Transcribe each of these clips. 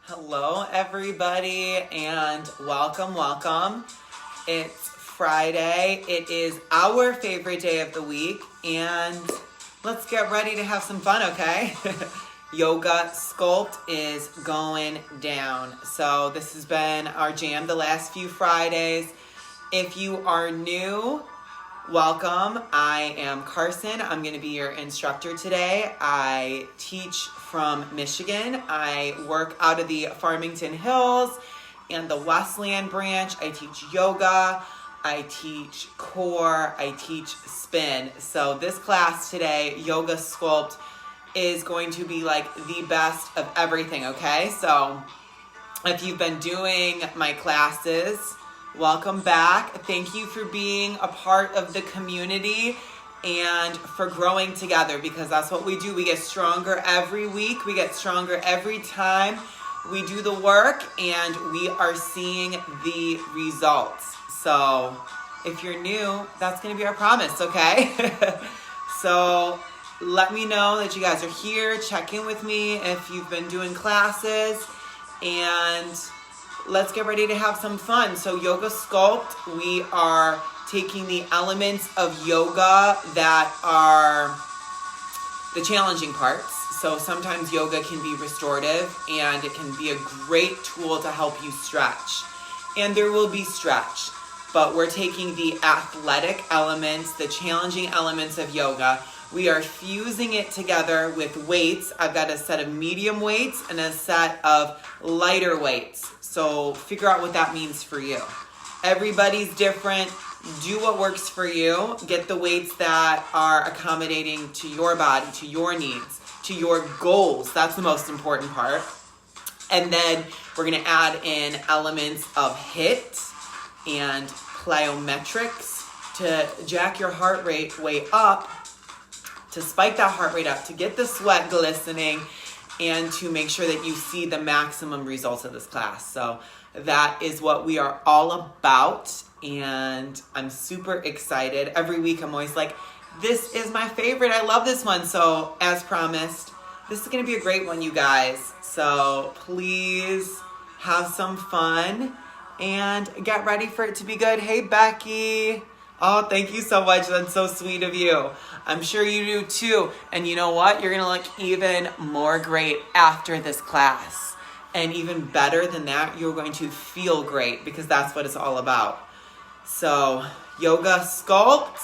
Hello, everybody, and welcome. It's Friday. It is our favorite day of the week, and let's get ready to have some fun, okay? Yoga Sculpt is going down. So this has been our jam the last few Fridays. If you are new, welcome. I am Carson. I'm going to be your instructor today. I teach from Michigan. I work out of the Farmington Hills and the Westland branch. I teach yoga. I teach core. I teach spin. So this class today, Yoga Sculpt, is going to be like the best of everything, okay? So if you've been doing my classes, welcome back. Thank you for being a part of the community and for growing together, because that's what we do. We get stronger every week. We get stronger every time we do the work, and we are seeing the results. So if you're new, that's going to be our promise, okay? So let me know that you guys are here. Check in with me if you've been doing classes, and let's get ready to have some fun. So Yoga Sculpt, we are taking the elements of yoga that are the challenging parts. So sometimes yoga can be restorative, and it can be a great tool to help you stretch. And there will be stretch, but we're taking the athletic elements, the challenging elements of yoga. We are fusing it together with weights. I've got a set of medium weights and a set of lighter weights. So figure out what that means for you. Everybody's different. Do what works for you. Get the weights that are accommodating to your body, to your needs, to your goals. That's the most important part. And then we're going to add in elements of HIIT and plyometrics to jack your heart rate way up, to spike that heart rate up, to get the sweat glistening, and to make sure that you see the maximum results of this class. So that is what we are all about, and I'm super excited. Every week I'm always like, this is my favorite. I love this one. So as promised, this is going to be a great one, you guys. So please have some fun and get ready for it to be good. Hey, Becky. Oh, thank you so much. That's so sweet of you. I'm sure you do too. And you know what? You're going to look even more great after this class. And even better than that, you're going to feel great, because that's what it's all about. So, Yoga Sculpt,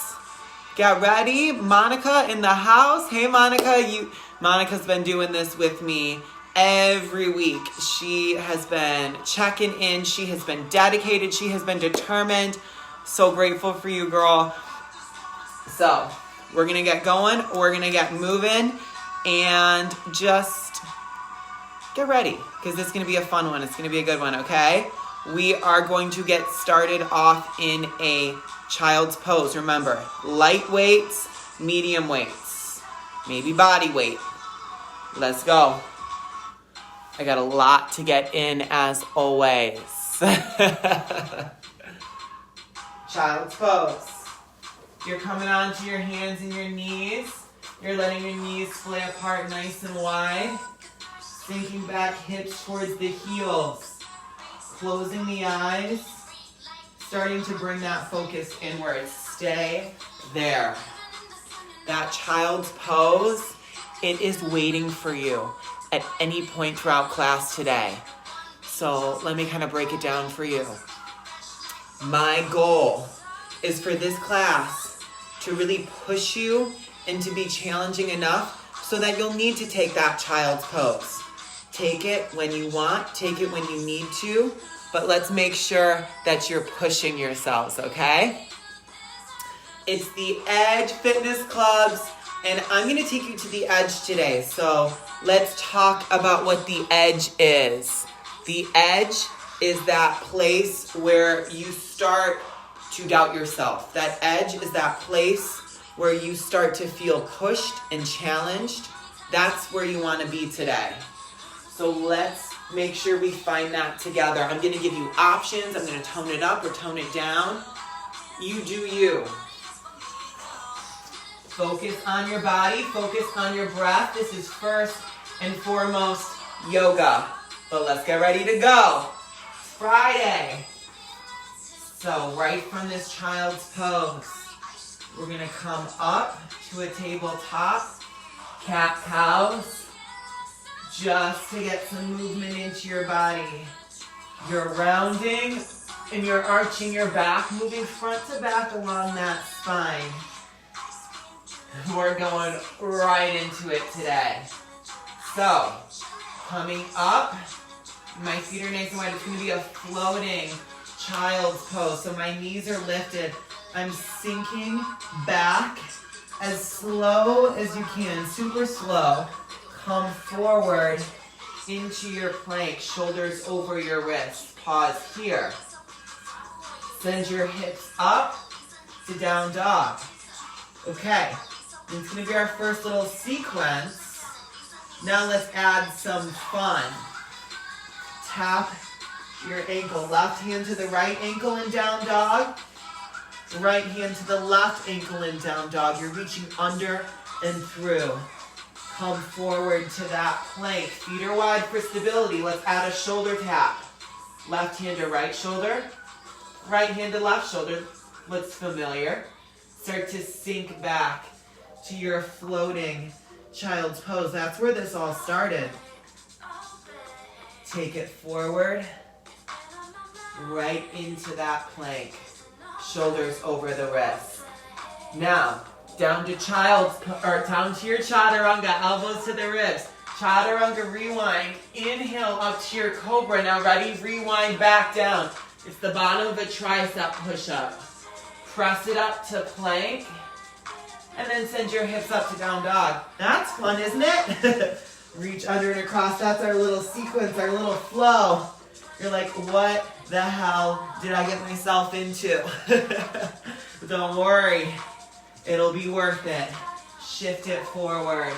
get ready. Monica in the house. Hey, Monica. Monica's been doing this with me every week. She has been checking in. She has been dedicated. She has been determined. So grateful for you, girl. So we're going to get going. We're going to get moving, and just get ready, because it's going to be a fun one. It's going to be a good one, okay? We are going to get started off in a child's pose. Remember, light weights, medium weights, maybe body weight. Let's go. I got a lot to get in as always. Child's pose. You're coming onto your hands and your knees. You're letting your knees splay apart nice and wide. Sinking back, hips towards the heels. Closing the eyes. Starting to bring that focus inward. Stay there. That child's pose, it is waiting for you at any point throughout class today. So let me kind of break it down for you. My goal is for this class to really push you and to be challenging enough so that you'll need to take that child's pose. Take it when you want, take it when you need to, but let's make sure that you're pushing yourselves, okay? It's the Edge Fitness Clubs, and I'm going to take you to the edge today. So let's talk about what the edge is. The edge is that place where you start to doubt yourself. That edge is that place where you start to feel pushed and challenged. That's where you want to be today. So let's make sure we find that together. I'm going to give you options. I'm going to tone it up or tone it down. You do you. Focus on your body. Focus on your breath. This is first and foremost yoga. But let's get ready to go. Friday. So right from this child's pose, we're gonna come up to a tabletop, cat-cows, just to get some movement into your body. You're rounding and you're arching your back, moving front to back along that spine. We're going right into it today. So, coming up, my feet are nice and wide. It's going to be a floating child's pose. So my knees are lifted. I'm sinking back as slow as you can, super slow. Come forward into your plank, shoulders over your wrists. Pause here. Send your hips up to down dog. Okay, it's going to be our first little sequence. Now let's add some fun. Tap your ankle. Left hand to the right ankle in down dog. Right hand to the left ankle in down dog. You're reaching under and through. Come forward to that plank. Feet are wide for stability. Let's add a shoulder tap. Left hand to right shoulder. Right hand to left shoulder. Looks familiar. Start to sink back to your floating child's pose. That's where this all started. Take it forward. Right into that plank. Shoulders over the wrists. Now, down to down to your chaturanga, elbows to the ribs. Chaturanga rewind. Inhale up to your cobra. Now ready, rewind back down. It's the bottom of a tricep push-up. Press it up to plank. And then send your hips up to down dog. That's fun, isn't it? Reach under and across. That's our little sequence, our little flow. You're like, what the hell did I get myself into? Don't worry. It'll be worth it. Shift it forward.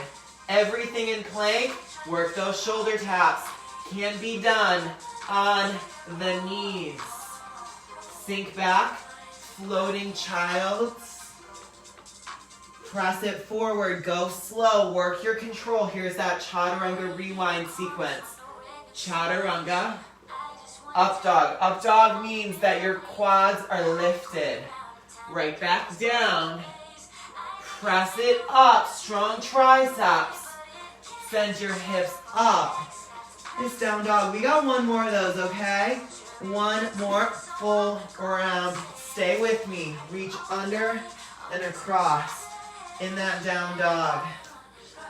Everything in plank, work those shoulder taps. Can be done on the knees. Sink back, floating child. Press it forward, go slow, work your control. Here's that chaturanga rewind sequence. Chaturanga, up dog. Up dog means that your quads are lifted. Right back down. Press it up, strong triceps. Send your hips up. This down dog. We got one more of those, okay? One more full round. Stay with me. Reach under and across in that down dog.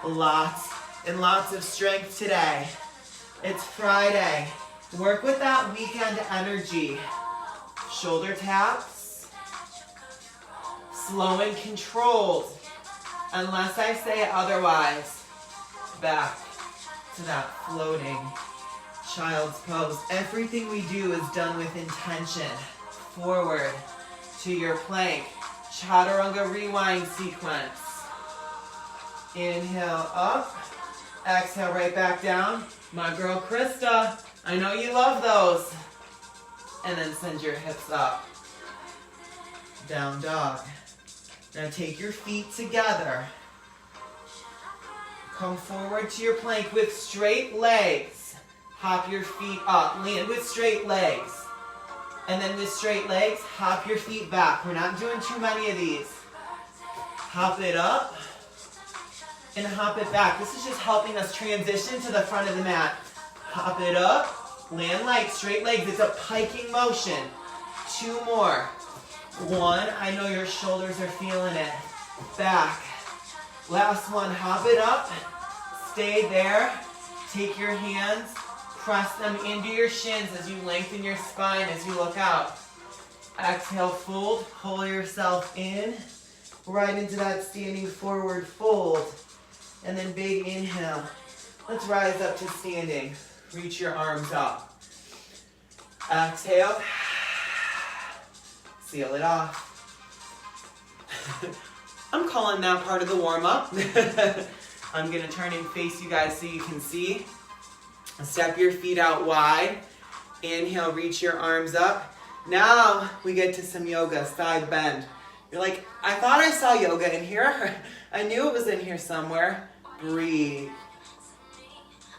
Lots and lots of strength today. It's Friday. Work with that weekend energy. Shoulder taps. Slow and controlled. Unless I say otherwise. Back to that floating child's pose. Everything we do is done with intention. Forward to your plank. Chaturanga rewind sequence. Inhale up. Exhale right back down. My girl Krista, I know you love those. And then send your hips up. Down dog. Now take your feet together. Come forward to your plank with straight legs. Hop your feet up. Land with straight legs. And then with straight legs, hop your feet back. We're not doing too many of these. Hop it up and hop it back. This is just helping us transition to the front of the mat. Hop it up, land light, straight legs. It's a piking motion. Two more. One, I know your shoulders are feeling it. Back. Last one, hop it up. Stay there. Take your hands, press them into your shins as you lengthen your spine as you look out. Exhale, fold, pull yourself in, right into that standing forward fold. And then big inhale. Let's rise up to standing. Reach your arms up. Exhale. Seal it off. I'm calling that part of the warm-up. I'm going to turn and face you guys so you can see. Step your feet out wide. Inhale, reach your arms up. Now we get to some yoga, side bend. You're like, I thought I saw yoga in here. I knew it was in here somewhere. Breathe.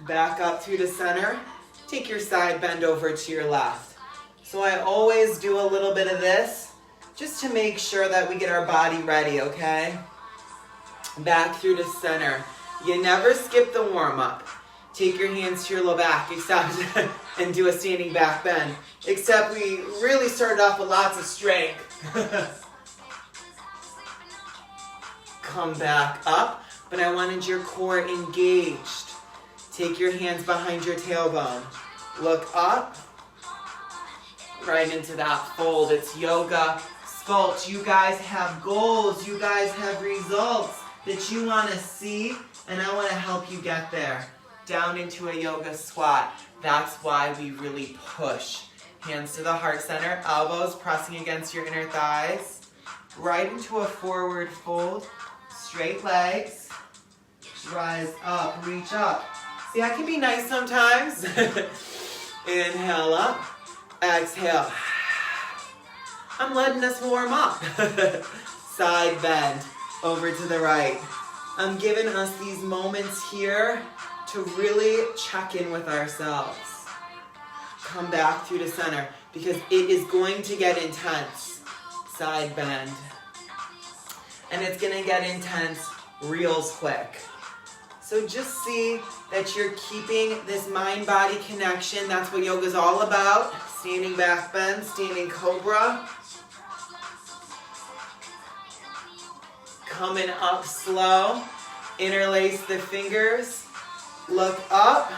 Back up through the center. take your side bend over to your left. So I always do a little bit of this just to make sure that we get our body ready, okay? Back through to center. You never skip the warm-up. Take your hands to your low back, except and do a standing back bend. Except we really started off with lots of strength. Come back up, but I wanted your core engaged. Take your hands behind your tailbone. Look up, right into that fold. It's yoga, sculpt. You guys have goals. You guys have results that you want to see, and I want to help you get there. Down into a yoga squat. That's why we really push. Hands to the heart center, elbows pressing against your inner thighs. Right into a forward fold. Straight legs. Rise up, reach up. See, I can be nice sometimes. Inhale up, exhale. I'm letting us warm up. Side bend, over to the right. I'm giving us these moments here to really check in with ourselves. Come back through to center because it is going to get intense. Side bend. And it's going to get intense real quick. So just see that you're keeping this mind-body connection. That's what yoga is all about. Standing back bend, standing cobra. Coming up slow. Interlace the fingers. Look up.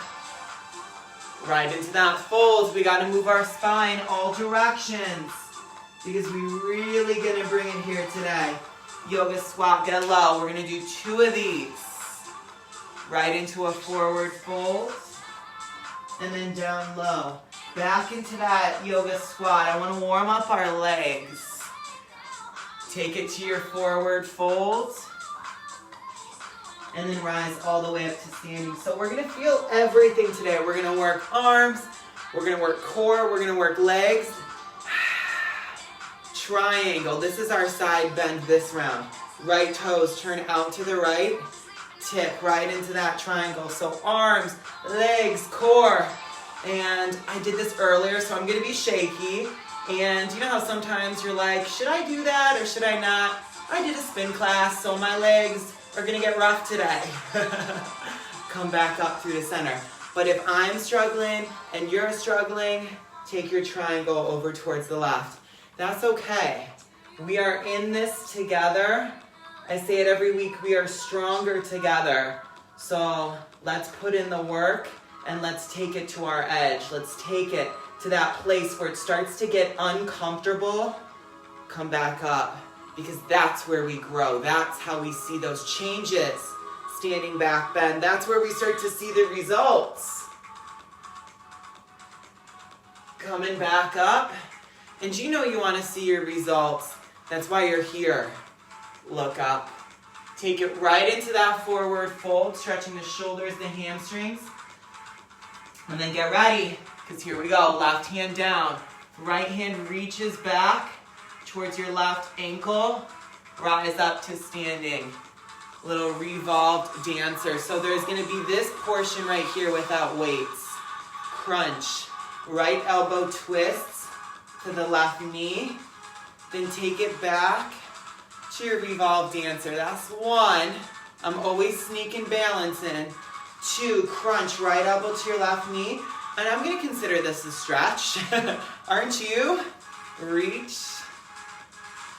Right into that fold. We got to move our spine all directions because we're really going to bring it here today. Yoga squat, get low. We're going to do 2 of these. Right into a forward fold. And then down low. Back into that yoga squat. I want to warm up our legs. Take it to your forward fold. And then rise all the way up to standing. So we're going to feel everything today. We're going to work arms. We're going to work core. We're going to work legs. Triangle. This is our side bend this round. Right toes turn out to the right. Tip right into that triangle. So arms, legs, core. And I did this earlier, so I'm going to be shaky. And you know how sometimes you're like, should I do that or should I not? I did a spin class, so my legs are going to get rough today. Come back up through the center. But if I'm struggling and you're struggling, take your triangle over towards the left. That's okay. We are in this together. I say it every week, we are stronger together. So let's put in the work and let's take it to our edge. Let's take it to that place where it starts to get uncomfortable. Come back up. Because that's where we grow. That's how we see those changes. Standing back bend. That's where we start to see the results. Coming back up. And you know you want to see your results. That's why you're here. Look up. Take it right into that forward fold. Stretching the shoulders, the hamstrings. And then get ready. Because here we go. Left hand down. Right hand reaches back towards your left ankle. Rise up to standing. Little revolved dancer. So there's going to be this portion right here without weights. Crunch. Right elbow twists to the left knee. Then take it back to your revolved dancer. That's 1. I'm always sneaking balance in. 2, crunch. Right elbow to your left knee. And I'm going to consider this a stretch. Aren't you? Reach.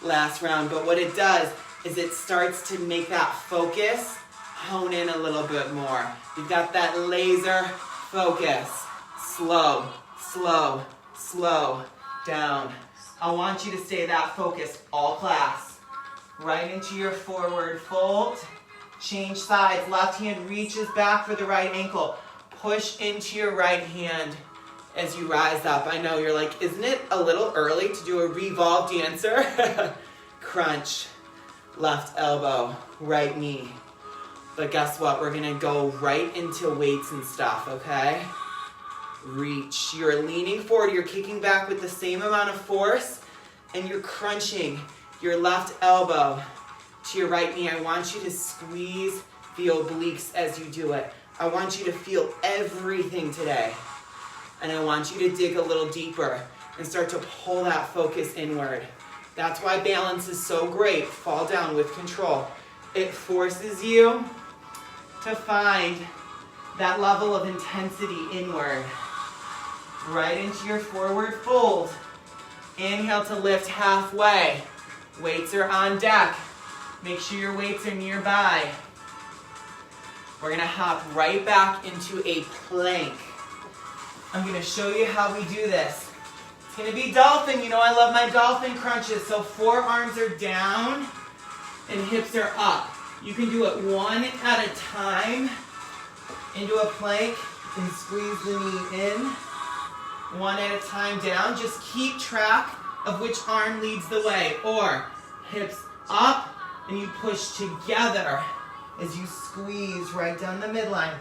Last round. But what it does is it starts to make that focus hone in a little bit more. You've got that laser focus. Slow, slow, slow down. I want you to stay that focused all class. Right into your forward fold. Change sides. Left hand reaches back for the right ankle. Push into your right hand as you rise up. I know you're like, isn't it a little early to do a revolve dancer? Crunch. Left elbow, right knee. But guess what? We're gonna go right into weights and stuff, okay? Reach. You're leaning forward. You're kicking back with the same amount of force, and you're crunching your left elbow to your right knee. I want you to squeeze the obliques as you do it. I want you to feel everything today. And I want you to dig a little deeper and start to pull that focus inward. That's why balance is so great. Fall down with control. It forces you to find that level of intensity inward. Right into your forward fold. Inhale to lift halfway. Weights are on deck. Make sure your weights are nearby. We're gonna hop right back into a plank. I'm gonna show you how we do this. It's gonna be dolphin. You know I love my dolphin crunches. So forearms are down and hips are up. You can do it one at a time into a plank and squeeze the knee in. One at a time down. Just keep track of which arm leads the way. Or hips up and you push together as you squeeze right down the midline.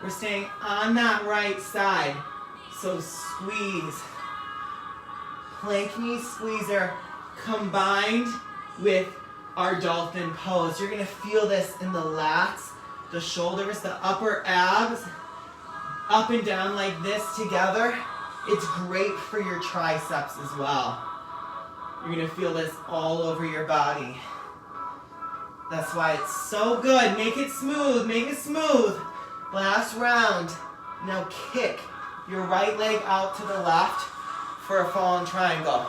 We're staying on that right side. So squeeze. Plank knee squeezer combined with our dolphin pose. You're gonna feel this in the lats, the shoulders, the upper abs, up and down like this together. It's great for your triceps as well. You're gonna feel this all over your body. That's why it's so good. Make it smooth, make it smooth. Last round. Now kick your right leg out to the left for a fallen triangle.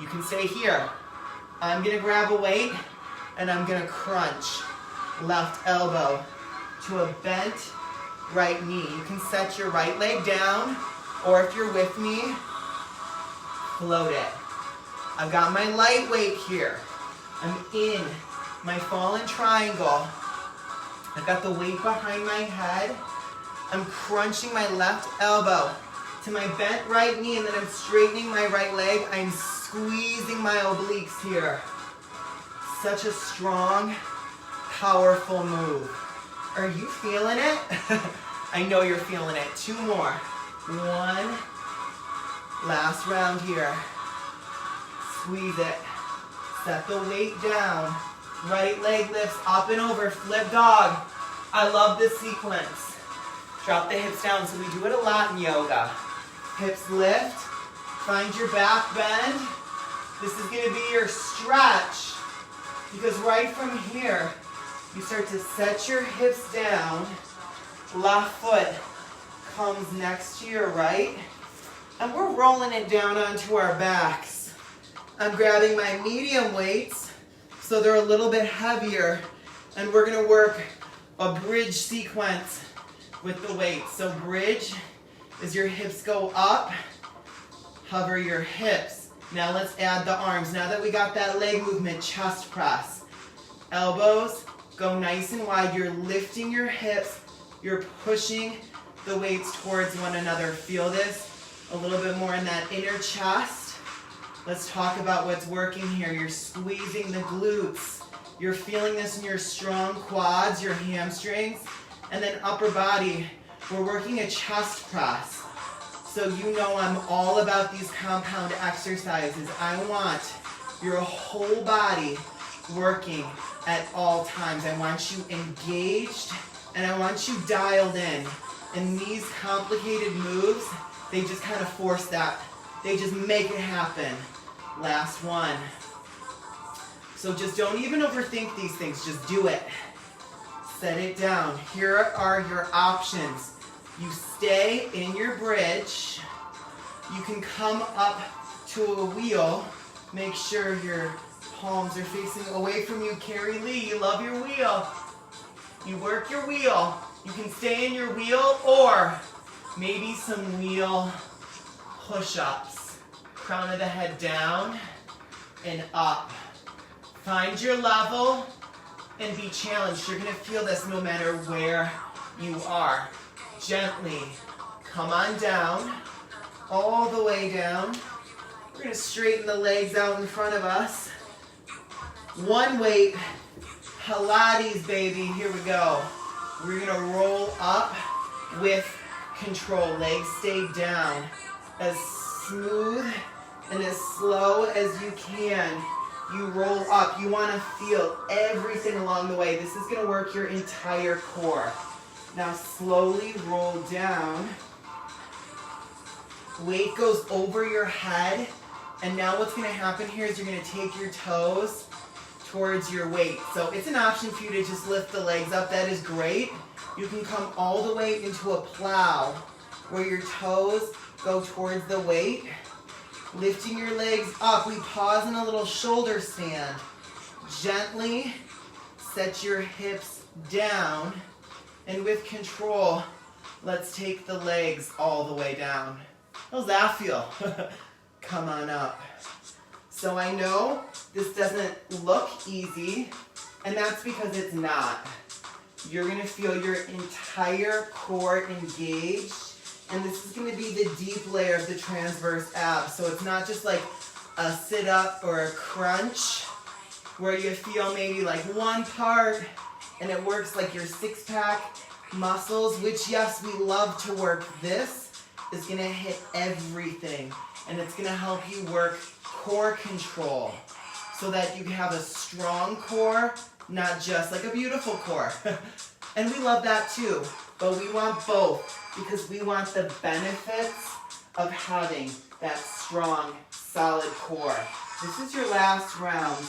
You can stay here. I'm gonna grab a weight and I'm gonna crunch left elbow to a bent right knee. You can set your right leg down, or if you're with me, float it. I've got my light weight here. I'm in my fallen triangle. I've got the weight behind my head. I'm crunching my left elbow to my bent right knee, and then I'm straightening my right leg. I'm squeezing my obliques here. Such a strong, powerful move. Are you feeling it? I know you're feeling it. Two more. One. Last round here. Squeeze it. Set the weight down. Right leg lifts up and over. Flip dog. I love this sequence. Drop the hips down. So we do it a lot in yoga. Hips lift. Find your back bend. This is going to be your stretch. Because right from here, you start to set your hips down. Left foot comes next to your right. And we're rolling it down onto our backs. I'm grabbing my medium weights so they're a little bit heavier. And we're going to work a bridge sequence with the weights. So bridge is your hips go up, hover your hips. Now let's add the arms. Now that we got that leg movement, chest press. Elbows go nice and wide. You're lifting your hips. You're pushing the weights towards one another. Feel this a little bit more in that inner chest. Let's talk about what's working here. You're squeezing the glutes. You're feeling this in your strong quads, your hamstrings, and then upper body. We're working a chest press. So you know I'm all about these compound exercises. I want your whole body working at all times. I want you engaged and I want you dialed in. And these complicated moves, they just kind of force that. They just make it happen. Last one. So just don't even overthink these things. Just do it. Set it down. Here are your options. You stay in your bridge. You can come up to a wheel. Make sure your palms are facing away from you. Carrie Lee, you love your wheel. You work your wheel. You can stay in your wheel or maybe some wheel push-ups. Crown of the head down and up. Find your level and be challenged. You're going to feel this no matter where you are. Gently come on down, all the way down. We're going to straighten the legs out in front of us. One weight, Pilates, baby. Here we go. We're going to roll up with control. Legs stay down. As smooth and as slow as you can. You roll up. You want to feel everything along the way. This is going to work your entire core. Now slowly roll down. Weight goes over your head. And now what's gonna happen here is you're gonna take your toes towards your weight. So it's an option for you to just lift the legs up. That is great. You can come all the way into a plow where your toes go towards the weight. Lifting your legs up, we pause in a little shoulder stand. Gently set your hips down, and with control, let's take the legs all the way down. How's that feel? Come on up. So I know this doesn't look easy, and that's because it's not. You're gonna feel your entire core engaged, and this is gonna be the deep layer of the transverse abs. So it's not just like a sit up or a crunch where you feel maybe like one part and it works like your six-pack muscles, which yes, we love to work. This is gonna hit everything, and it's gonna help you work core control so that you have a strong core, not just like a beautiful core. And we love that too, but we want both because we want the benefits of having that strong, solid core. This is your last round.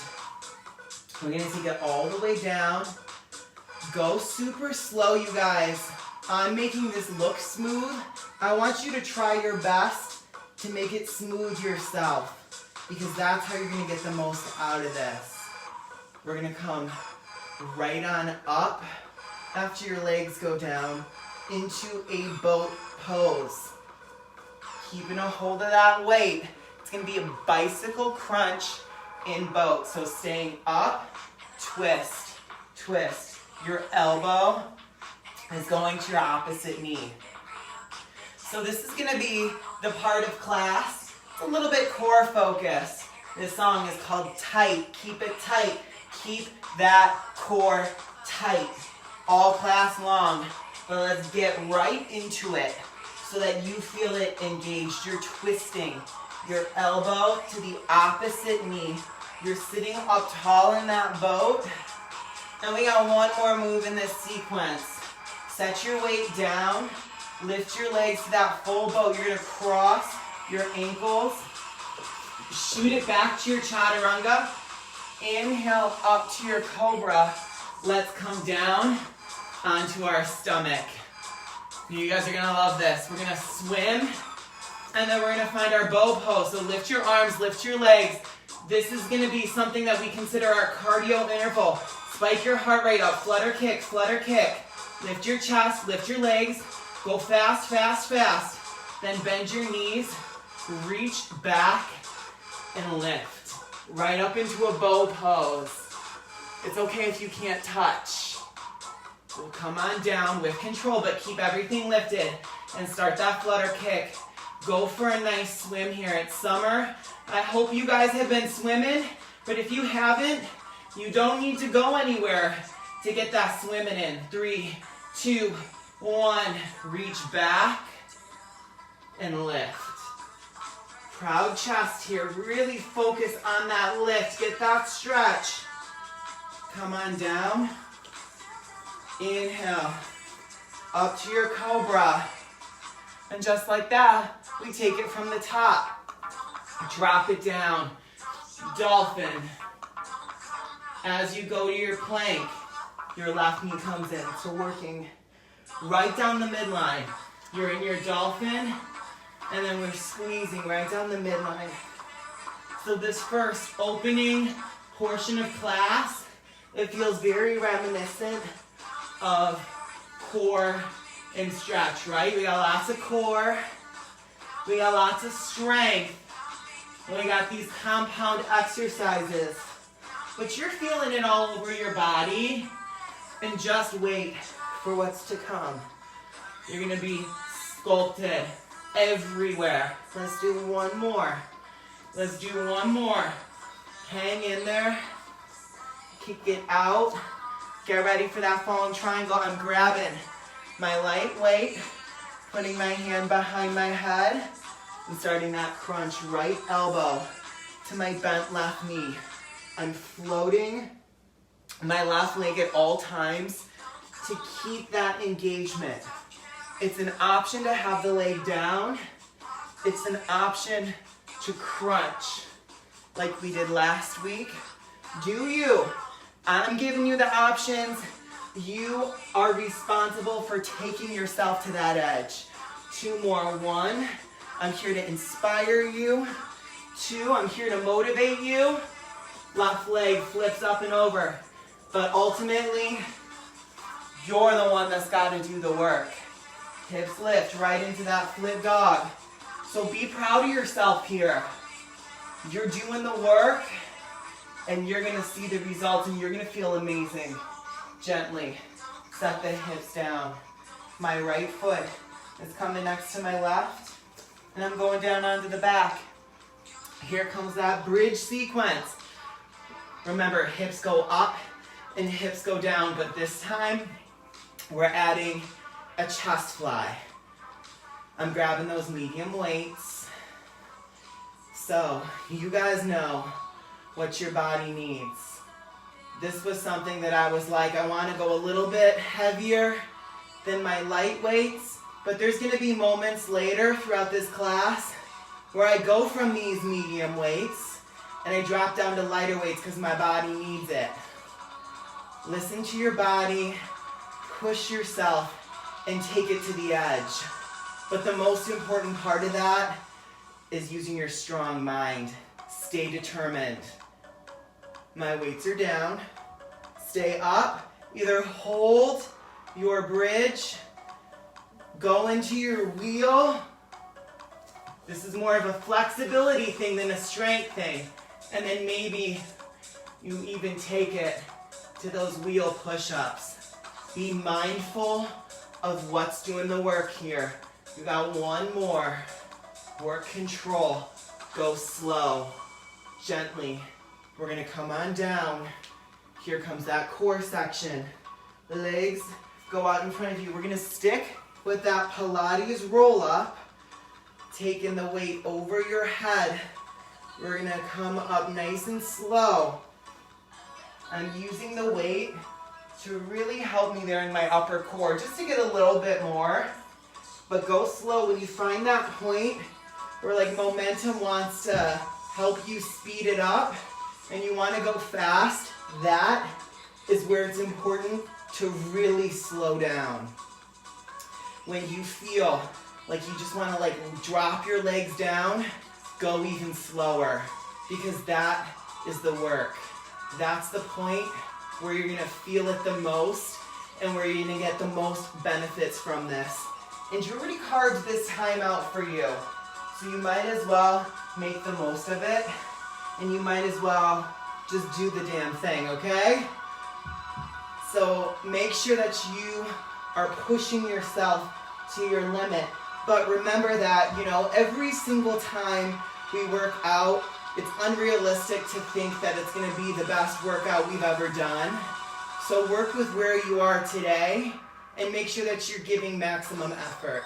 We're gonna take it all the way down. Go super slow, you guys. I'm making this look smooth. I want you to try your best to make it smooth yourself, because that's how you're gonna get the most out of this. We're gonna come right on up after your legs go down into a boat pose. Keeping a hold of that weight. It's gonna be a bicycle crunch in boat. So staying up, twist, twist. Your elbow is going to your opposite knee. So this is gonna be the part of class. It's a little bit core focused. This song is called Tight. Keep it tight. Keep that core tight all class long. But let's get right into it so that you feel it engaged. You're twisting your elbow to the opposite knee. You're sitting up tall in that boat. And we got one more move in this sequence. Set your weight down. Lift your legs to that full boat. You're gonna cross your ankles. Shoot it back to your chaturanga. Inhale up to your cobra. Let's come down onto our stomach. You guys are gonna love this. We're gonna swim, and then we're gonna find our bow pose. So lift your arms, lift your legs. This is gonna be something that we consider our cardio interval. Spike your heart rate up, flutter kick, flutter kick. Lift your chest, lift your legs. Go fast, fast, fast. Then bend your knees, reach back, and lift. Right up into a bow pose. It's okay if you can't touch. We'll come on down with control, but keep everything lifted and start that flutter kick. Go for a nice swim here. It's summer. I hope you guys have been swimming, but if you haven't, you don't need to go anywhere to get that swimming in. 3, 2, 1. Reach back and lift. Proud chest here. Really focus on that lift. Get that stretch. Come on down. Inhale. Up to your cobra. And just like that, we take it from the top. Drop it down. Dolphin. As you go to your plank, your left knee comes in. So working right down the midline. You're in your dolphin, and then we're squeezing right down the midline. So this first opening portion of class, it feels very reminiscent of core and stretch, right? We got lots of core, we got lots of strength, and we got these compound exercises. But you're feeling it all over your body, and just wait for what's to come. You're gonna be sculpted everywhere. Let's do one more. Let's do one more. Hang in there. Kick it out. Get ready for that falling triangle. I'm grabbing my light weight, putting my hand behind my head, and starting that crunch. Right elbow to my bent left knee. I'm floating my left leg at all times to keep that engagement. It's an option to have the leg down. It's an option to crunch like we did last week. Do you? I'm giving you the options. You are responsible for taking yourself to that edge. 2 more. 1, I'm here to inspire you. 2, I'm here to motivate you. Left leg flips up and over. But ultimately, you're the one that's got to do the work. Hips lift right into that flip dog. So be proud of yourself here. You're doing the work, and you're going to see the results, and you're going to feel amazing. Gently set the hips down. My right foot is coming next to my left, and I'm going down onto the back. Here comes that bridge sequence. Remember, hips go up and hips go down, but this time we're adding a chest fly. I'm grabbing those medium weights. So you guys know what your body needs. This was something that I was like, I want to go a little bit heavier than my light weights, but there's going to be moments later throughout this class where I go from these medium weights and I drop down to lighter weights because my body needs it. Listen to your body, push yourself, and take it to the edge. But the most important part of that is using your strong mind. Stay determined. My weights are down. Stay up. Either hold your bridge, go into your wheel. This is more of a flexibility thing than a strength thing. And then maybe you even take it to those wheel push-ups. Be mindful of what's doing the work here. You got 1 more. Work control. Go slow. Gently. We're going to come on down. Here comes that core section. The legs go out in front of you. We're going to stick with that Pilates roll up. Taking the weight over your head. We're going to come up nice and slow. I'm using the weight to really help me there in my upper core, just to get a little bit more. But go slow. When you find that point where like momentum wants to help you speed it up and you want to go fast, that is where it's important to really slow down. When you feel like you just want to like drop your legs down, go even slower, because that is the work. That's the point where you're going to feel it the most and where you're going to get the most benefits from this. And you already carved this time out for you, so you might as well make the most of it, and you might as well just do the damn thing, okay? So make sure that you are pushing yourself to your limit. But remember that, you know, every single time we work out, it's unrealistic to think that it's going to be the best workout we've ever done. So work with where you are today and make sure that you're giving maximum effort.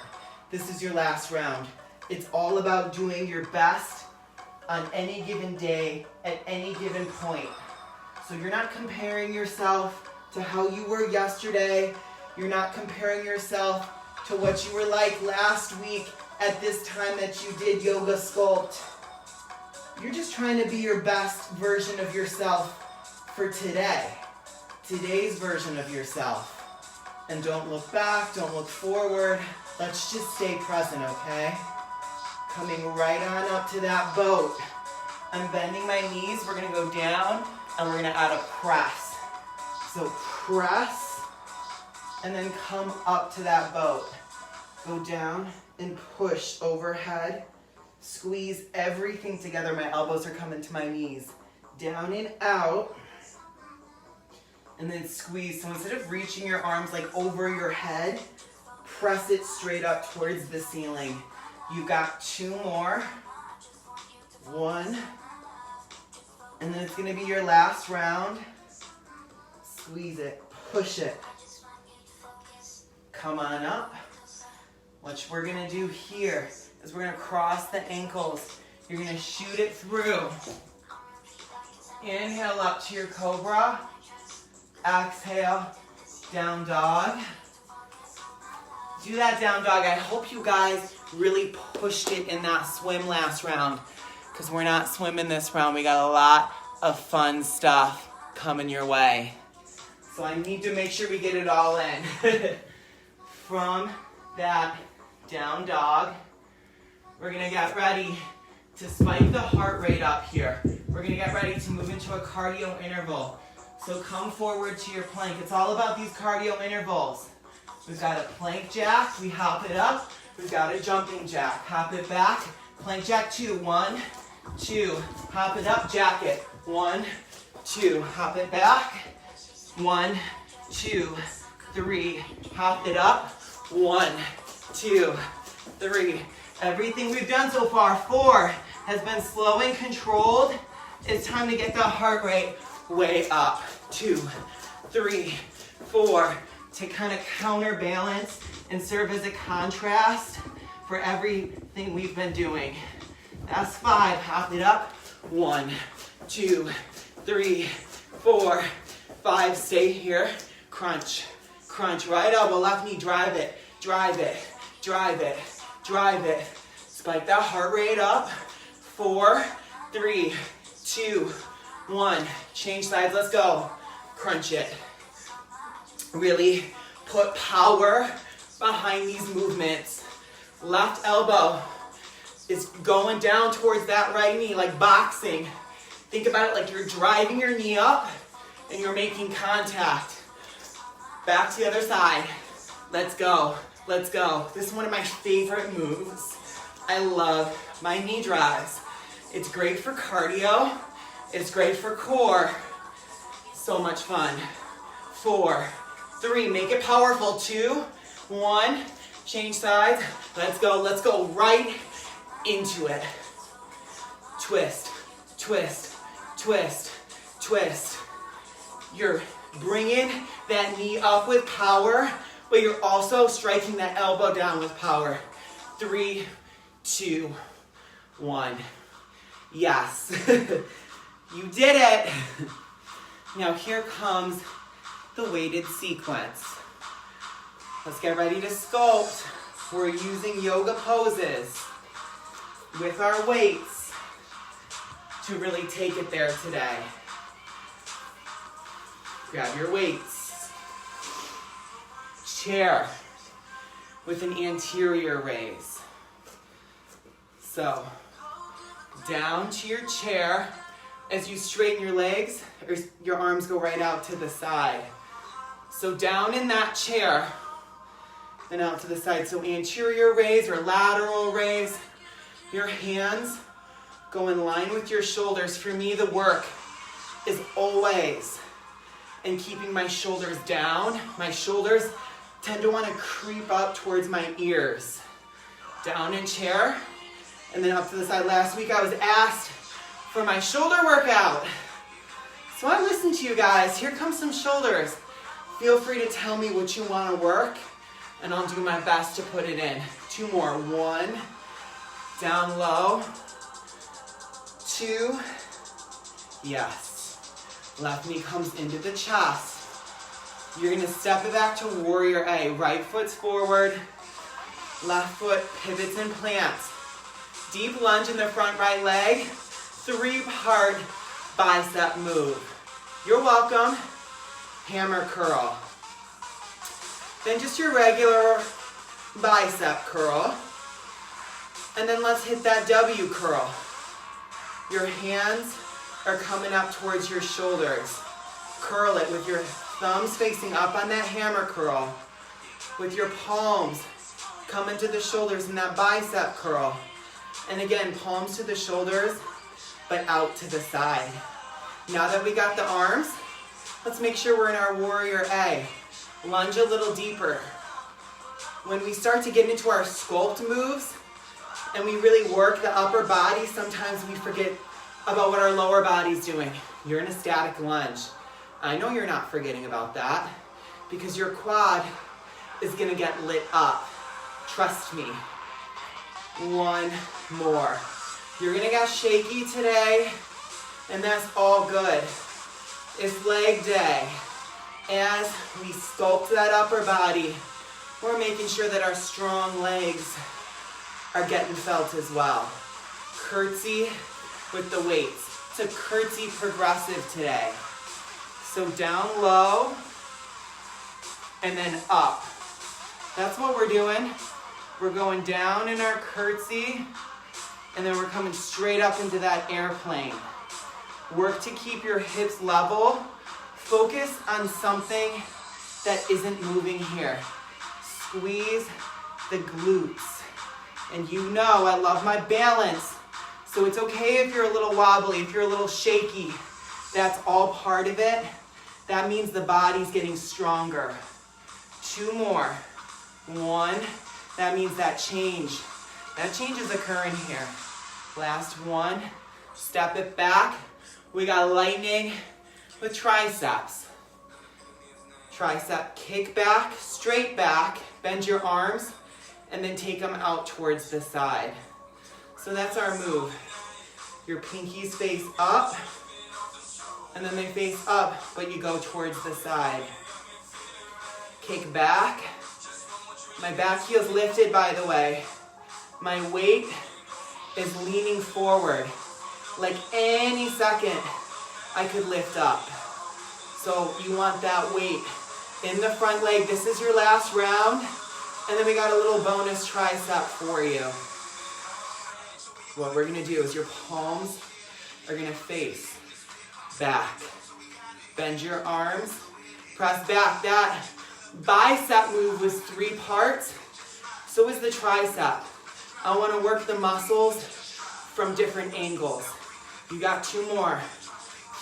This is your last round. It's all about doing your best on any given day at any given point. So you're not comparing yourself to how you were yesterday. You're not comparing yourself to what you were like last week at this time that you did yoga sculpt. You're just trying to be your best version of yourself for today. Today's version of yourself. And don't look back, don't look forward. Let's just stay present, okay? Coming right on up to that boat. I'm bending my knees. We're gonna go down and we're gonna add a press. So press and then come up to that boat. Go down and push overhead. Squeeze everything together. My elbows are coming to my knees. Down and out. And then squeeze. So instead of reaching your arms like over your head, press it straight up towards the ceiling. You got 2 more. 1. And then it's going to be your last round. Squeeze it. Push it. Come on up. What we're going to do here is we're going to cross the ankles. You're going to shoot it through. Inhale up to your cobra. Exhale, down dog. Do that down dog. I hope you guys really pushed it in that swim last round, because we're not swimming this round. We got a lot of fun stuff coming your way. So I need to make sure we get it all in. From that down dog, we're gonna get ready to spike the heart rate up here. We're gonna get ready to move into a cardio interval. So come forward to your plank. It's all about these cardio intervals. We've got a plank jack, we hop it up. We've got a jumping jack, hop it back. Plank jack 2, 1, 2, hop it up, jack it. 1, 2, hop it back. 1, 2, 3, hop it up. 1, 2, 3. Everything we've done so far, 4, has been slow and controlled. It's time to get the heart rate way up. 2, 3, 4, to kind of counterbalance and serve as a contrast for everything we've been doing. That's 5, hop it up. 1, 2, 3, 4, 5, stay here. Crunch, crunch, right elbow, left knee, drive it, drive it, drive it, drive it. Spike that heart rate up. 4, 3, 2, 1. Change sides, let's go. Crunch it. Really put power behind these movements. Left elbow is going down towards that right knee, like boxing. Think about it like you're driving your knee up and you're making contact. Back to the other side. Let's go. Let's go. This is one of my favorite moves. I love my knee drives. It's great for cardio. It's great for core. So much fun. 4, 3, make it powerful. 2, 1, change sides. Let's go right into it. Twist, twist, twist, twist. You're bringing that knee up with power, but you're also striking that elbow down with power. 3, 2, 1. Yes. You did it. Now here comes the weighted sequence. Let's get ready to sculpt. We're using yoga poses with our weights to really take it there today. Grab your weights. Chair with an anterior raise. So, down to your chair. As you straighten your legs, or your arms go right out to the side. So down in that chair, and out to the side. So anterior raise or lateral raise. Your hands go in line with your shoulders. For me, the work is always in keeping my shoulders down. My shoulders tend to want to creep up towards my ears. Down in chair, and then up to the side. Last week I was asked for my shoulder workout. So I listened to you guys. Here comes some shoulders. Feel free to tell me what you want to work, and I'll do my best to put it in. 2 more. 1, down low. 2, yes. Left knee comes into the chest. You're gonna step it back to warrior A. Right foot's forward, left foot pivots and plants. Deep lunge in the front right leg. 3-part bicep move. You're welcome. Hammer curl. Then just your regular bicep curl. And then let's hit that W curl. Your hands are coming up towards your shoulders. Curl it with your thumbs facing up on that hammer curl. With your palms coming to the shoulders in that bicep curl. And again, palms to the shoulders, but out to the side. Now that we got the arms, let's make sure we're in our warrior A. Lunge a little deeper. When we start to get into our sculpt moves, and we really work the upper body, sometimes we forget about what our lower body's doing. You're in a static lunge. I know you're not forgetting about that, because your quad is gonna get lit up. Trust me. 1 more. You're gonna get shaky today, and that's all good. It's leg day. As we sculpt that upper body, we're making sure that our strong legs are getting felt as well. Curtsy with the weights. It's a curtsy progressive today. So down low and then up. That's what we're doing. We're going down in our curtsy and then we're coming straight up into that airplane. Work to keep your hips level. Focus on something that isn't moving here. Squeeze the glutes. And you know I love my balance. So it's okay if you're a little wobbly, if you're a little shaky. That's all part of it. That means the body's getting stronger. 2 more. 1. That means that change. That change is occurring here. Last 1. Step it back. We got lightning with triceps. Tricep kick back, straight back, bend your arms, and then take them out towards the side. So that's our move. Your pinkies face up, and then they face up, but you go towards the side. Kick back. My back heel's lifted, by the way. My weight is leaning forward. Like any second, I could lift up. So you want that weight in the front leg. This is your last round. And then we got a little bonus tricep for you. What we're gonna do is your palms are gonna face back. Bend your arms, press back. That bicep move was 3 parts. So is the tricep. I wanna work the muscles from different angles. You got 2 more.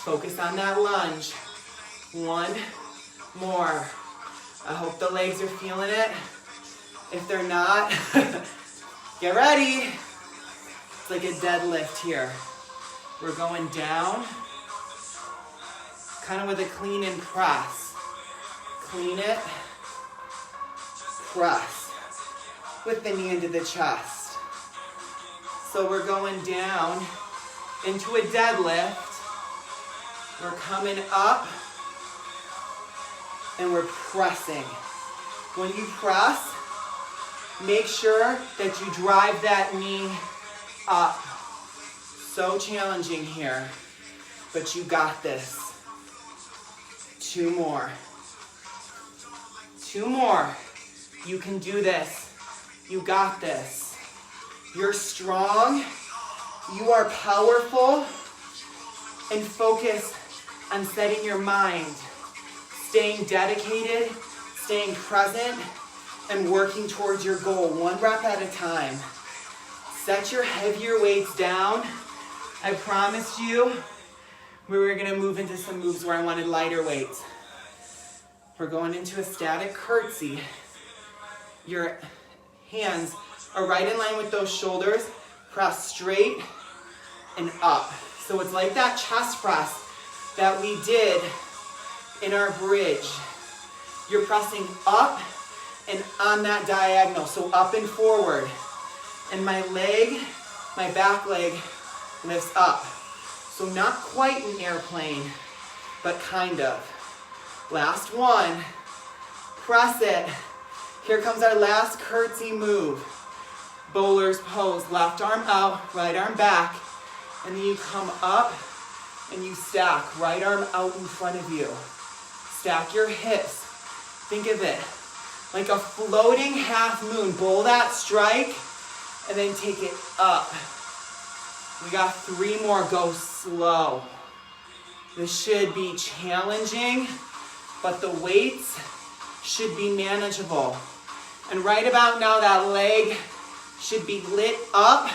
Focus on that lunge. 1 more. I hope the legs are feeling it. If they're not, get ready. It's like a deadlift here. We're going down, kind of with a clean and press. Clean it, press, with the knee into the chest. So we're going down into a deadlift. We're coming up and we're pressing. When you press, make sure that you drive that knee up. So challenging here, but you got this. 2 more. 2 more. You can do this. You got this. You're strong. You are powerful. And focus on setting your mind, staying dedicated, staying present, and working towards your goal 1 rep at a time. Set your heavier weights down. I promised you we were gonna move into some moves where I wanted lighter weights. We're going into a static curtsy. Your hands are right in line with those shoulders. Press straight and up. So it's like that chest press that we did in our bridge. You're pressing up and on that diagonal, so up and forward. And my leg, my back leg lifts up. So not quite an airplane, but kind of. Last 1, press it. Here comes our last curtsy move. Bowler's pose, left arm out, right arm back. And then you come up and you stack, right arm out in front of you. Stack your hips. Think of it like a floating half moon. Bowl that strike and then take it up. We got 3 more, go slow. This should be challenging, but the weights should be manageable. And right about now, that leg should be lit up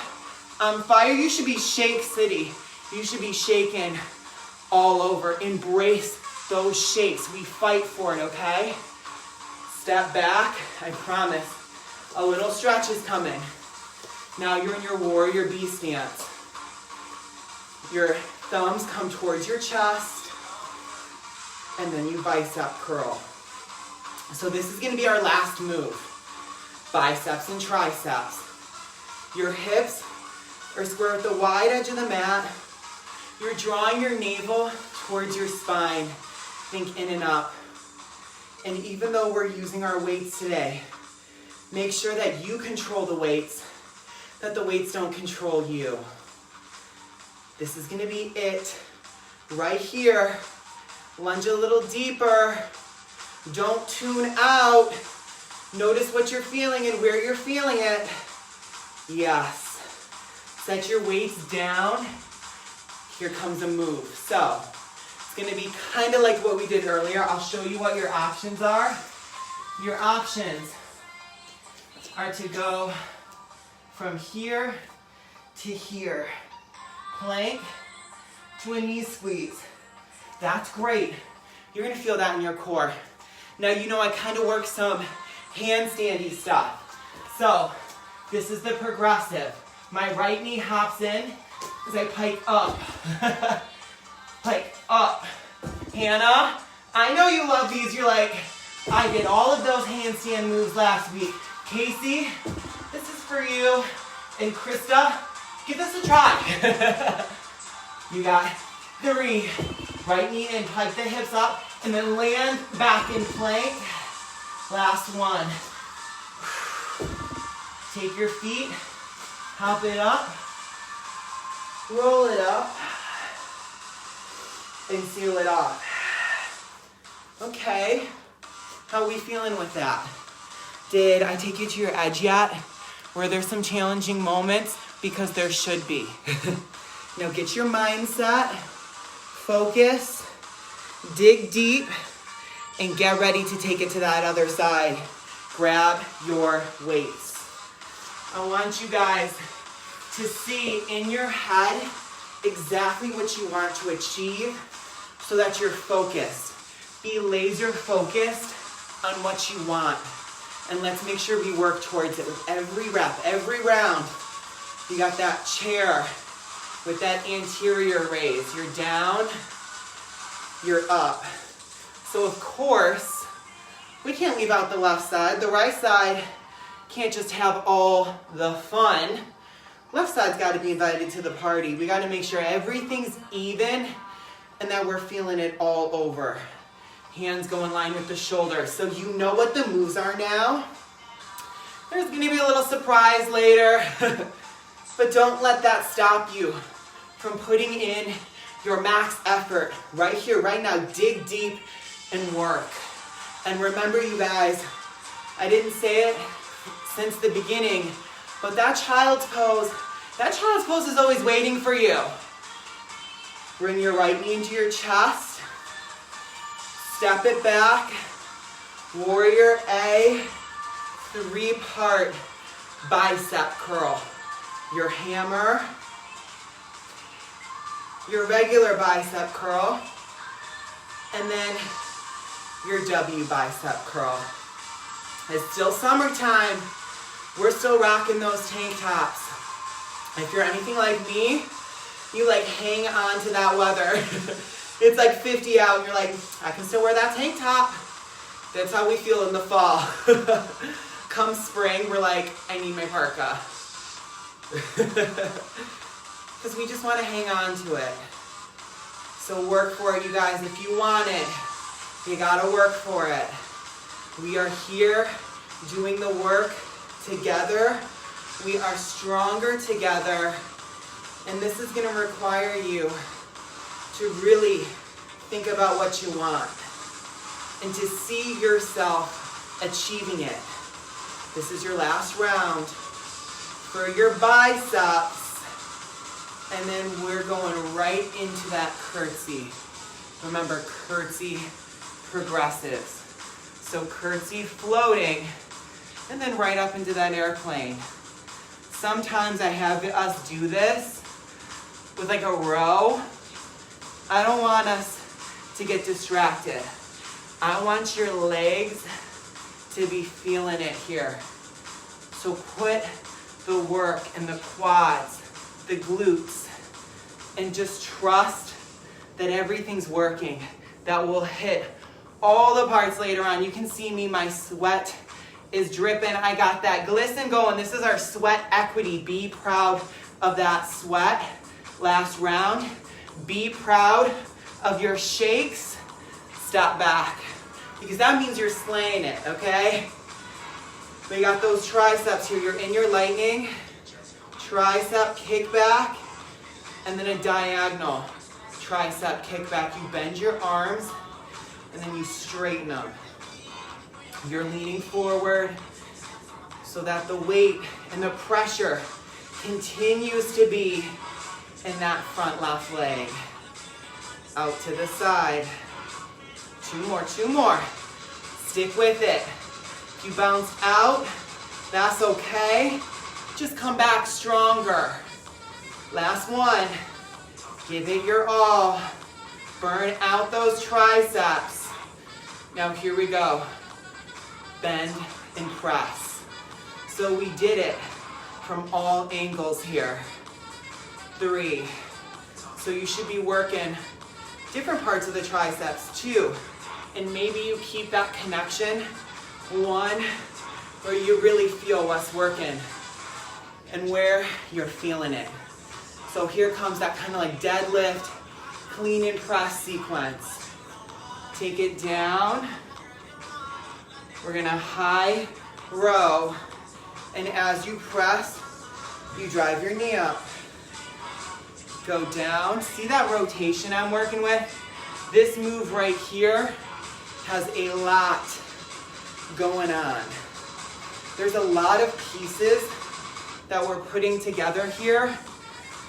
on fire. You should be Shake City. You should be shaking all over. Embrace those shakes. We fight for it, okay? Step back, I promise. A little stretch is coming. Now you're in your warrior B stance. Your thumbs come towards your chest, and then you bicep curl. So this is gonna be our last move. Biceps and triceps. Your hips are square at the wide edge of the mat. You're drawing your navel towards your spine. Think in and up. And even though we're using our weights today, make sure that you control the weights. that the weights don't control you. This is gonna be it. Right here. Lunge a little deeper. Don't tune out. Notice what you're feeling and where you're feeling it. Yes. Set your weights down. Here comes a move. So, it's gonna be kind of like what we did earlier. I'll show you what your options are. Your options are to go from here to here. Plank to a knee squeeze. That's great. You're gonna feel that in your core. Now you know I kind of work some handstandy stuff. So this is the progressive. My right knee hops in as I pike up. Pike up. Hannah, I know you love these. You're like, I did all of those handstand moves last week. Casey, this is for you. And Krista, give this a try. You got 3. Right knee in, pike the hips up, and then land back in plank. Last one. Take your feet, hop it up, roll it up, and seal it off. Okay, how are we feeling with that? Did I take you to your edge yet? Were there some challenging moments? Because there should be. Now get your mindset, focus, dig deep, and get ready to take it to that other side. Grab your weights. I want you guys to see in your head exactly what you want to achieve so that you're focused. Be laser focused on what you want. And let's make sure we work towards it with every rep, every round. You got that chair with that anterior raise. You're down, you're up. So of course, we can't leave out the left side. The right side can't just have all the fun. Left side's got to be invited to the party. We got to make sure everything's even and that we're feeling it all over. Hands go in line with the shoulders. So you know what the moves are now. There's going to be a little surprise later. But don't let that stop you from putting in your max effort right here, right now. Dig deep and work. And remember, you guys, I didn't say it since the beginning, but that child's pose is always waiting for you. Bring your right knee into your chest. Step it back. Warrior A, 3-part bicep curl. Your hammer, your regular bicep curl, and then your W bicep curl. It's still summertime. We're still rocking those tank tops. If you're anything like me, you like hang on to that weather. It's like 50 out and you're like, I can still wear that tank top. That's how we feel in the fall. Come spring, we're like, I need my parka. Because we just want to hang on to it. So work for it, you guys. If you want it, you gotta work for it. We are here doing the work together. We are stronger together. And this is gonna require you to really think about what you want and to see yourself achieving it. This is your last round for your biceps. And then we're going right into that curtsy. Remember, curtsy progressives. So curtsy floating, and then right up into that airplane. Sometimes I have us do this with like a row. I don't want us to get distracted. I want your legs to be feeling it here. So put the work in the quads, the glutes, and just trust that everything's working. That will hit all the parts later on. You can see me, my sweat is dripping. I got that glisten going. This is our sweat equity. Be proud of that sweat. Last round. Be proud of your shakes. Step back. Because that means you're slaying it, okay? We got those triceps here. You're in your lightning. tricep kickback, and then a diagonal tricep kickback. You bend your arms, and then you straighten them. You're leaning forward so that the weight and the pressure continues to be in that front left leg. Out to the side. Two more. Stick with it. If you bounce out, that's okay. Just come back stronger. Last one. Give it your all. Burn out those triceps. Now here we go. Bend and press. So we did it from all angles here. 3. So you should be working different parts of the triceps. 2. And maybe you keep that connection. 1, where you really feel what's working and where you're feeling it. So here comes that kind of like deadlift, clean and press sequence. Take it down. We're gonna high row. And as you press, you drive your knee up. Go down. See that rotation I'm working with? This move right here has a lot going on. There's a lot of pieces that we're putting together here.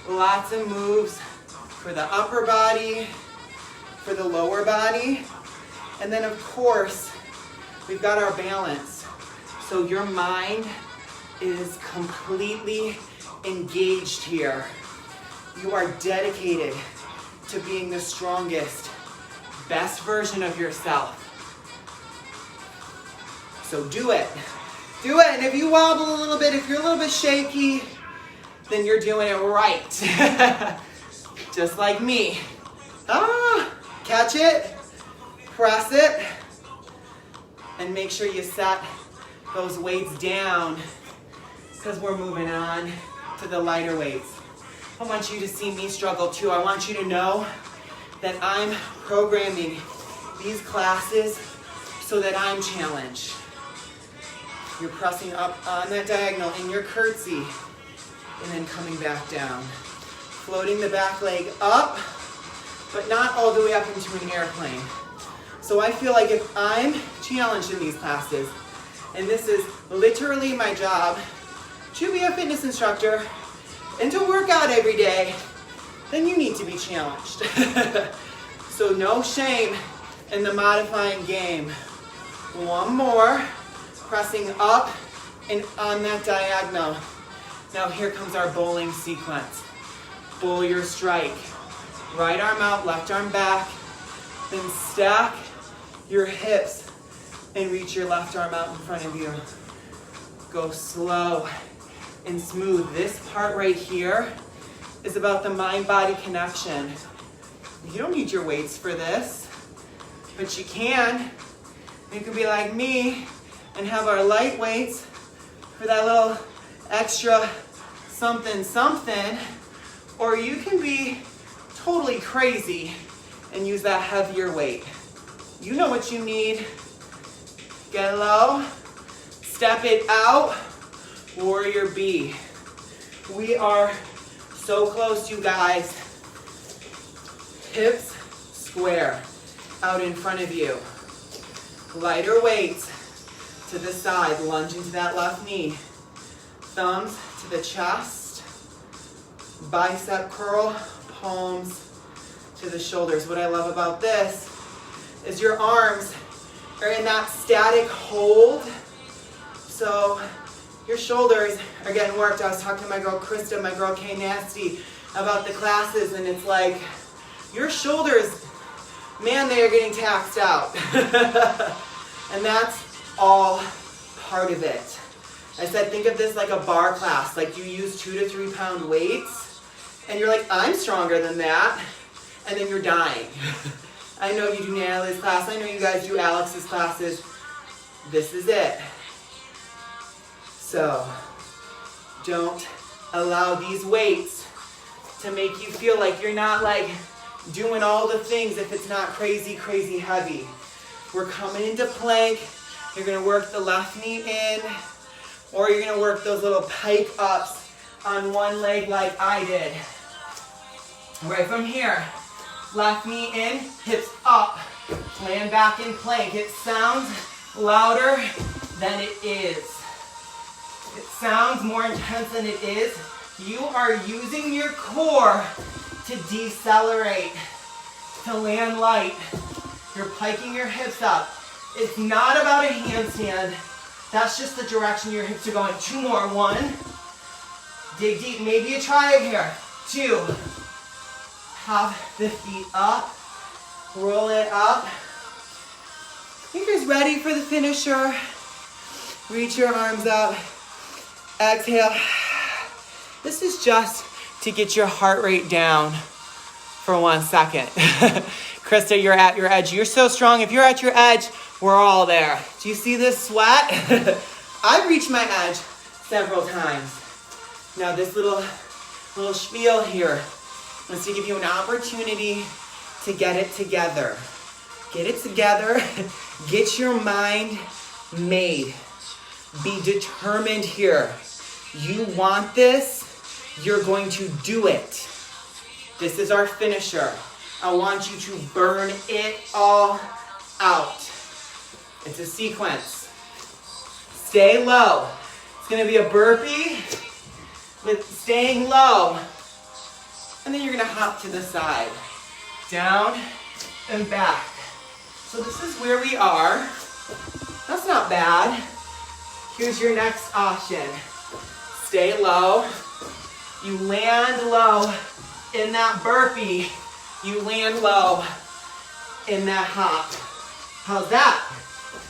Lots of moves for the upper body, for the lower body. And then of course, we've got our balance. So your mind is completely engaged here. You are dedicated to being the strongest, best version of yourself. So do it. Do it. And if you wobble a little bit, if you're a little bit shaky, then you're doing it right. Just like me. Catch it, press it, and make sure you set those weights down because we're moving on to the lighter weights. I want you to see me struggle too. I want you to know that I'm programming these classes so that I'm challenged. You're pressing up on that diagonal in your curtsy and then coming back down. Floating the back leg up, but not all the way up into an airplane. So I feel like if I'm challenged in these classes, and this is literally my job, to be a fitness instructor and to work out every day, then you need to be challenged. So no shame in the modifying game. One more, pressing up and on that diagonal. Now here comes our bowling sequence. Bowl your strike. Right arm out, left arm back. Then stack your hips and reach your left arm out in front of you. Go slow and smooth. This part right here is about the mind-body connection. You don't need your weights for this, but you can. You can be like me and have our light weights for that little extra something something, or you can be totally crazy and use that heavier weight. You know what you need. Get low, step it out, warrior B. We are so close, you guys. Hips square out in front of you. Lighter weights to the side, lunge into that left knee. Thumbs to the chest, bicep curl, palms to the shoulders. What I love about this is your arms are in that static hold. So your shoulders are getting worked. I was talking to my girl Krista, my girl K Nasty, about the classes, and it's like, your shoulders, man, they are getting taxed out. And that's all part of it. I said, think of this like a bar class, like you use 2 to 3 pound weights, and you're like, I'm stronger than that, and then you're dying. I know you do Natalie's class, I know you guys do Alex's classes. This is it. So, don't allow these weights to make you feel like you're not like doing all the things if it's not crazy, crazy heavy. We're coming into plank. You're gonna work the left knee in, or you're gonna work those little pike ups on one leg like I did. Right from here, left knee in, hips up, land back in plank. It sounds louder than it is. It sounds more intense than it is. You are using your core to decelerate, to land light. You're piking your hips up. It's not about a handstand. That's just the direction your hips are going. 2 more. 1. Dig deep. Maybe a try it here. 2. Hop the feet up. Roll it up. Fingers ready for the finisher. Reach your arms up. Exhale. This is just to get your heart rate down for 1 second. Krista, you're at your edge. You're so strong. If you're at your edge, we're all there. Do you see this sweat? I've reached my edge several times. Now this little spiel here is to give you an opportunity to get it together. Get it together. Get your mind made. Be determined here. You want this, you're going to do it. This is our finisher. I want you to burn it all out. It's a sequence. Stay low. It's gonna be a burpee with staying low. And then you're gonna hop to the side. Down and back. So this is where we are. That's not bad. Here's your next option. Stay low. You land low in that burpee. You land low in that hop. How's that?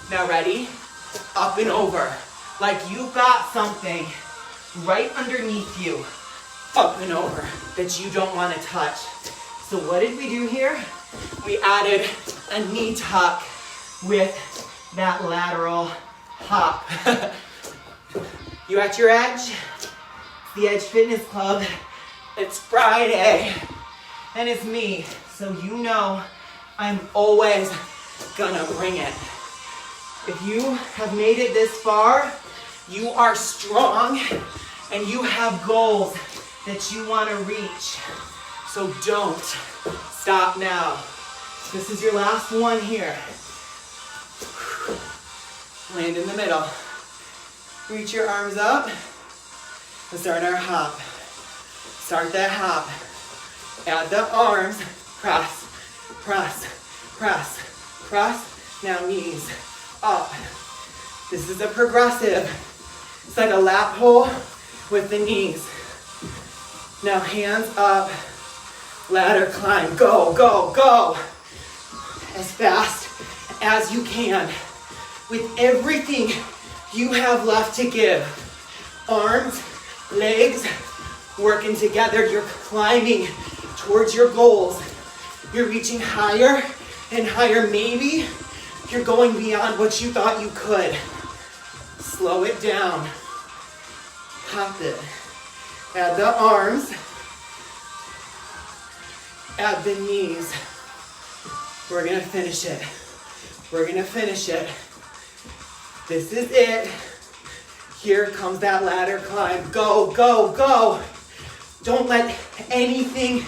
Now ready? Up and over. Like you've got something right underneath you. Up and over that you don't want to touch. So what did we do here? We added a knee tuck with that lateral hop. You at your edge? The Edge Fitness Club. It's Friday. And it's me. So you know I'm always gonna bring it. If you have made it this far, you are strong and you have goals that you want to reach. So don't stop now. This is your last one here. Land in the middle. Reach your arms up. Let's start our hop. Start that hop. Add the arms. Press, press, press, press. Now knees up. This is a progressive. It's like a lap pull with the knees. Now hands up. Ladder climb. Go, go, go. As fast as you can. With everything you have left to give. Arms, legs, working together. You're climbing towards your goals. You're reaching higher and higher. Maybe you're going beyond what you thought you could. Slow it down. Hop it. Add the arms. Add the knees. We're gonna finish it. We're gonna finish it. This is it. Here comes that ladder climb. Go, go, go. Don't let anything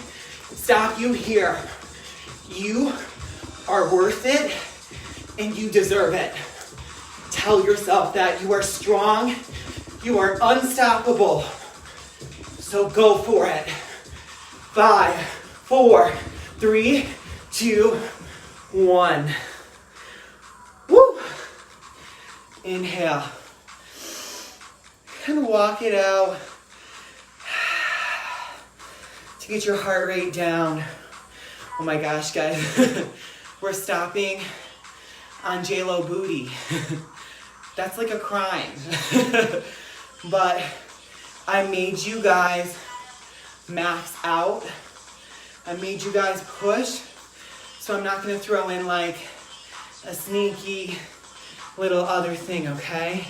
stop you here. You are worth it and you deserve it. Tell yourself that you are strong. You are unstoppable. So go for it. 5, 4, 3, 2, 1. Woo! Inhale. And walk it out to get your heart rate down. Oh my gosh, guys. We're stopping on J-Lo booty. That's like a crime. But I made you guys max out. I made you guys push. So I'm not gonna throw in like a sneaky little other thing, okay?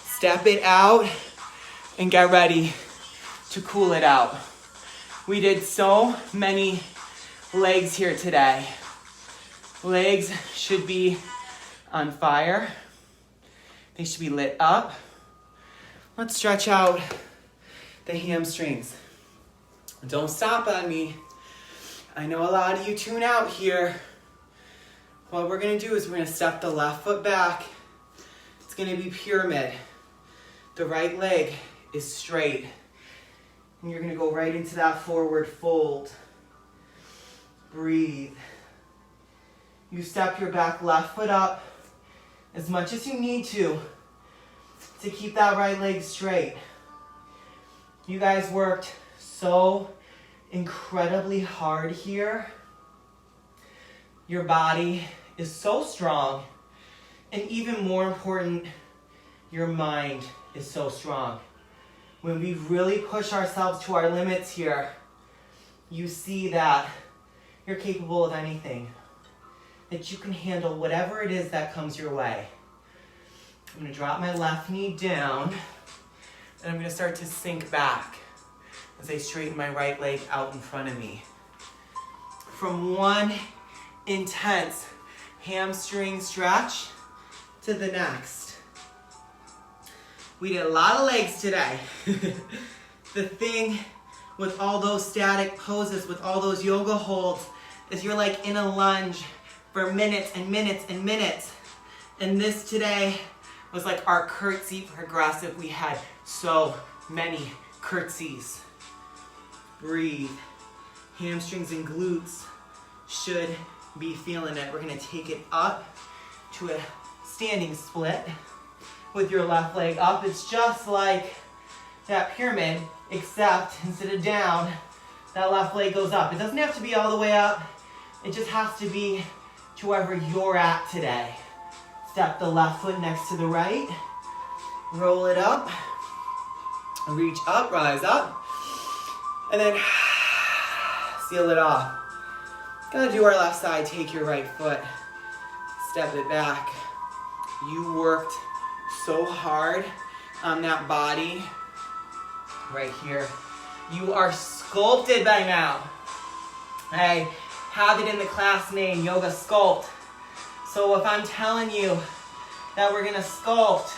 Step it out and get ready to cool it out. We did so many legs here today. Legs should be on fire. They should be lit up. Let's stretch out the hamstrings. Don't stop on me. I know a lot of you tune out here. What we're gonna do is we're gonna step the left foot back. It's gonna be pyramid. The right leg is straight. And you're gonna go right into that forward fold. Breathe. You step your back left foot up as much as you need to keep that right leg straight. You guys worked so incredibly hard here. Your body is so strong, and even more important, your mind is so strong. When we really push ourselves to our limits here, you see that you're capable of anything, that you can handle whatever it is that comes your way. I'm gonna drop my left knee down, and I'm gonna start to sink back as I straighten my right leg out in front of me. From one intense hamstring stretch to the next. We did a lot of legs today. The thing with all those static poses, with all those yoga holds, is you're like in a lunge for minutes and minutes and minutes. And this today was like our curtsy progressive. We had so many curtsies. Breathe. Hamstrings and glutes should be feeling it. We're gonna take it up to a standing split with your left leg up. It's just like that pyramid, except instead of down, that left leg goes up. It doesn't have to be all the way up. It just has to be to wherever you're at today. Step the left foot next to the right. Roll it up. Reach up, rise up. And then seal it off. Gonna do our left side. Take your right foot. Step it back. You worked so hard on that body right here. You are sculpted by now. I have it in the class name, Yoga Sculpt. So if I'm telling you that we're gonna sculpt,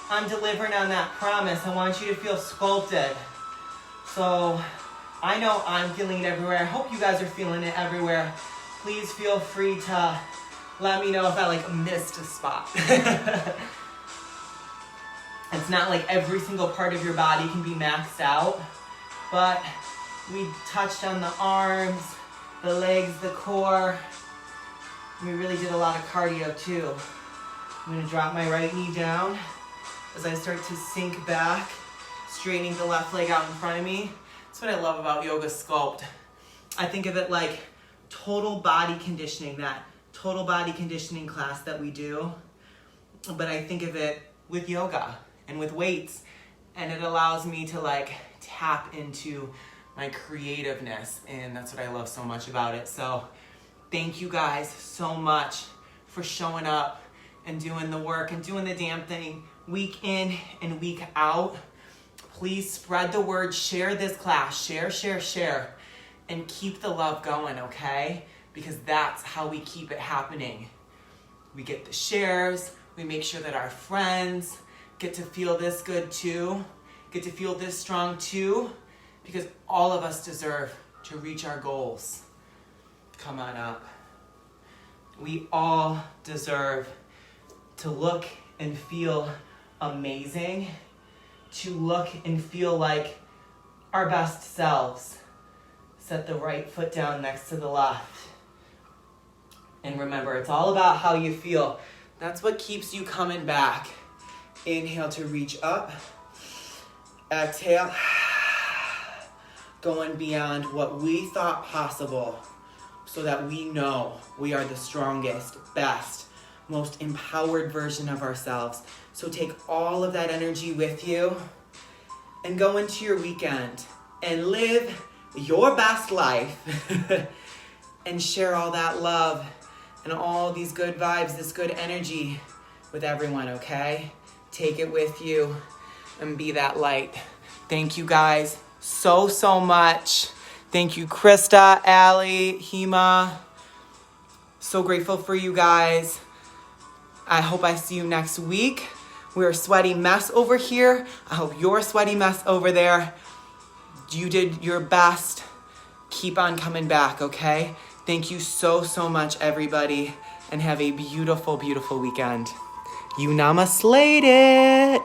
I'm delivering on that promise. I want you to feel sculpted. So I know I'm feeling it everywhere. I hope you guys are feeling it everywhere. Please feel free to let me know if I missed a spot. It's not like every single part of your body can be maxed out, but we touched on the arms, the legs, the core. We really did a lot of cardio too. I'm gonna drop my right knee down as I start to sink back, straightening the left leg out in front of me. That's what I love about Yoga Sculpt. I think of it like total body conditioning, that total body conditioning class that we do. But I think of it with yoga and with weights, and it allows me to tap into my creativeness, and that's what I love so much about it. So thank you guys so much for showing up and doing the work and doing the damn thing week in and week out. Please spread the word, share this class, share, and keep the love going, okay? Because that's how we keep it happening. We get the shares, we make sure that our friends get to feel this good too, get to feel this strong too, because all of us deserve to reach our goals. Come on up. We all deserve to look and feel amazing, to look and feel like our best selves. Set the right foot down next to the left. And remember, it's all about how you feel. That's what keeps you coming back. Inhale to reach up. Exhale. Going beyond what we thought possible so that we know we are the strongest, best, most empowered version of ourselves. So take all of that energy with you and go into your weekend and live your best life and share all that love and all these good vibes, this good energy with everyone, okay? Take it with you and be that light. Thank you guys so much. Thank you, Krista, Allie, Hema. So grateful for you guys. I hope I see you next week We're a sweaty mess over here. I hope you're a sweaty mess over there. You did your best. Keep on coming back, okay? Thank you so, so much, everybody, and have a beautiful, beautiful weekend. You namaslayed it.